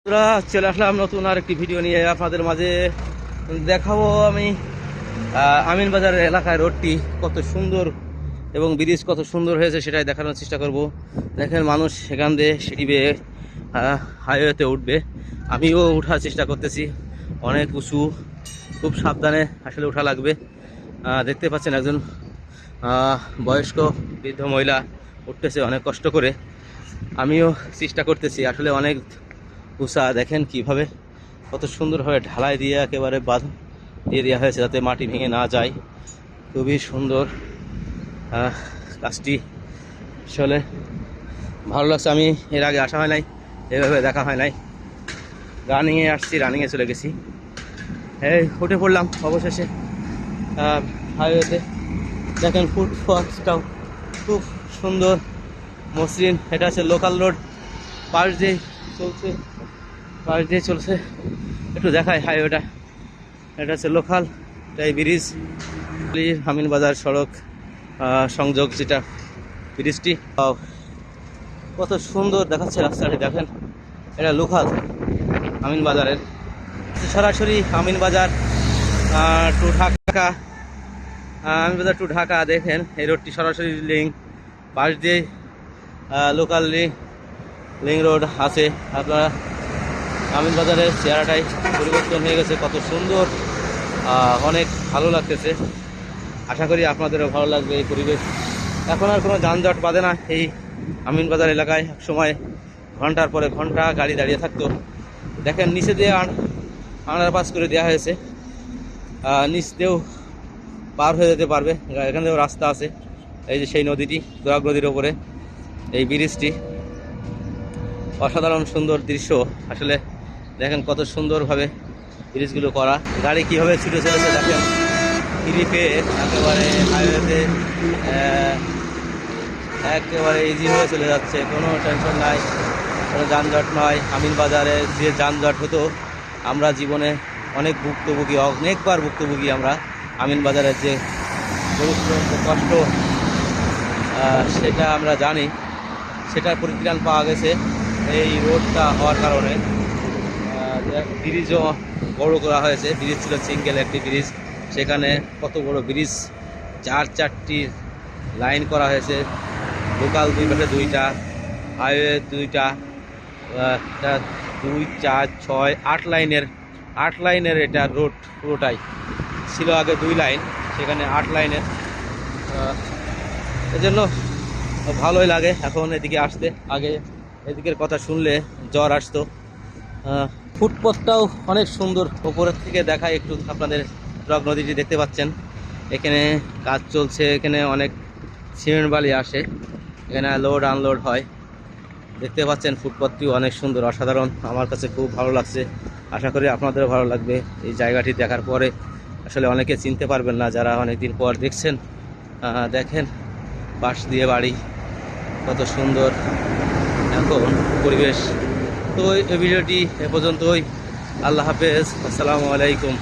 আমরা চলে আসলাম নতুন আর একটি ভিডিও নিয়ে আপনাদের মাঝে দেখাবো আমি আমিনবাজারের এলাকায় রোডটি কত সুন্দর এবং ব্রিজ কত সুন্দর হয়েছে সেটাই দেখানোর চেষ্টা করব। দেখেন মানুষ সেখান দিয়ে সিঁড়ি বেয়ে হাইওয়েতে উঠবে, আমিও ওঠার চেষ্টা করতেছি। অনেক উঁচু, খুব সাবধানে আসলে ওঠা লাগবে। দেখতে পাচ্ছেন একজন বয়স্ক বৃদ্ধ মহিলা উঠতেছে অনেক কষ্ট করে, আমিও চেষ্টা করতেছি। আসলে অনেক উঁচা, দেখেন কিভাবে কত সুন্দরভাবে ঢালাই দিয়ে একেবারে বাঁধ দিয়ে দেওয়া হয়েছে যাতে মাটি ভেঙে না যায়। খুবই সুন্দর কাজটি, আসলে ভালো লাগছে। আমি এর আগে আসা হয় নাই, এভাবে দেখা হয় নাই। রানিংয়ে আসছি, রানিংয়ে চলে গেছি, এই উঠে পড়লাম অবশেষে হাইওয়েতে। দেখেন ফুটপাথটাও খুব সুন্দর মসৃণ। এটা হচ্ছে লোকাল রোড, পাশ দিয়ে চলছে। একটু দেখায় হাইওয়েটা, এটা হচ্ছে লোকাল, এটাই ব্রিজ, আমিনবাজার সড়ক সংযোগ যেটা ব্রিজটি। কত সুন্দর দেখাচ্ছে রাস্তাটি, দেখেন এটা লোকাল আমিনবাজারের, সরাসরি আমিনবাজার টু ঢাকা, আমিনবাজার টু ঢাকা। দেখেন এই রোডটি সরাসরি লিঙ্ক, পাশ দিয়ে লোকাল লিঙ্ক রোড আছে। আপনারা আমিনবাজারের চেহারাটাই পরিবর্তন হয়ে গেছে, কত সুন্দর, অনেক ভালো লাগতেছে। আশা করি আপনাদেরও ভালো লাগবে এই পরিবেশ। এখন আর কোনো যানজট বাঁধে না এই আমিনবাজার এলাকায়। এক সময় ঘন্টার পরে ঘন্টা গাড়ি দাঁড়িয়ে থাকতো। দেখেন নিচে দিয়ে আন্ডারপাস করে দেওয়া হয়েছে, নিচ দিয়েও পার হয়ে যেতে পারবে, এখান থেকেও রাস্তা আছে। এই যে সেই নদীটি, দোয়াগ নদীর ওপরে এই ব্রিজটি, অসাধারণ সুন্দর দৃশ্য। আসলে দেখেন কত সুন্দরভাবে ব্রিজগুলো করা, গাড়ি কীভাবে ছুটে চলেছে দেখেন, ফ্রি একেবারে হাইওয়েতে একেবারে ইজি হয়ে চলে যাচ্ছে, কোনো টেনশন নাই, কোনো যানজট নয়। আমিনবাজারে যে যানজট হতো, আমরা জীবনে অনেক অনেকবার ভুক্তভোগী আমরা। আমিনবাজারের যে পরিশ্রম কষ্ট সেটা আমরা জানি, সেটার পরিত্রাণ পাওয়া গেছে এই রোডটা হওয়ার কারণে। ব্রিজও বড় করা হয়েছে, ব্রিজ ছিল সিঙ্গেল একটি ব্রিজ, সেখানে কত বড় ব্রিজ, চারটি লাইন করা হয়েছে, লোকাল দুই পাশে দুইটা, হাইওয়ে দুইটা, 2, 4, 6, 8 লাইনের এটা রোড পুরোটাই। ছিল আগে 2 লাইন, সেখানে 8 লাইনের। এজন্য ভালোই লাগে এখন এদিকে আসতে, আগে এদিকের কথা শুনলে জ্বর আসতো। ফুটপথটাও অনেক সুন্দর, ওপরের থেকে দেখায় একটু আপনাদের। দোয়াগ নদীটি দেখতে পাচ্ছেন, এখানে কাজ চলছে, এখানে অনেক সিমেন্ট বালি আসে, এখানে লোড আনলোড হয়। দেখতে পাচ্ছেন ফুটপথটিও অনেক সুন্দর, অসাধারণ, আমার কাছে খুব ভালো লাগছে। আশা করি আপনাদেরও ভালো লাগবে এই জায়গাটি দেখার পরে। আসলে অনেকে চিনতে পারবেন না যারা অনেকদিন পর দেখছেন। দেখেন পাশ দিয়ে বাড়ি, কত সুন্দর এখন পরিবেশ। তো এই ভিডিওটি এ পর্যন্তই। আল্লাহ হাফেজ, আসসালামু আলাইকুম।